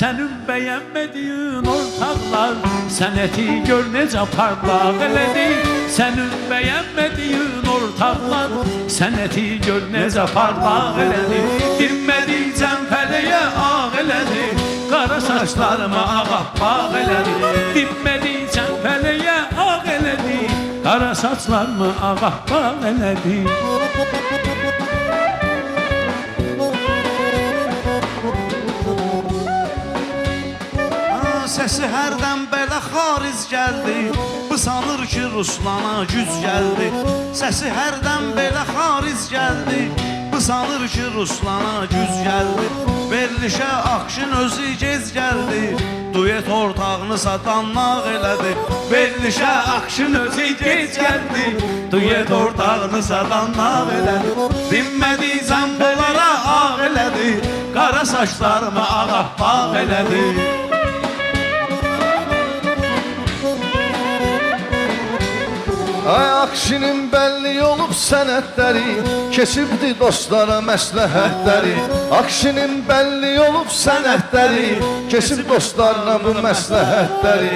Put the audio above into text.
Sənin bəyənmədiyin ortaqlar sənəti gör necə parlaq elədi. Sənin bəyənmədiyin ortaqlar sənəti gör necə parlaq elədi. Dinmədiycən fələyə ağ elədi, qara saçlarımı ağappaq elədi. Dinmədiycən fələyə ağ elədi, qara saçlarımı ağappaq elədi. Səsi hərdən belə xariz gəldi, bu sanır ki Ruslana güc gəldi. Səsi hərdən belə xariz gəldi, bu sanır ki Ruslana güc gəldi. Verilişə Akşin özü gec gəldi, duet ortağını satanlaq elədi. Verilişə Akşin özü gec gəldi, duet ortağını satanlaq elədi. Dinmədiycən bunlara ağ elədi, qara saçlarımı ağappaq elədi. Ay Akşinin bəlli olub sənətləri, keçibdi dostlara məsləhətləri. Akşinin bəlli olub sənətləri, keçib dostlarına bu məsləhətləri.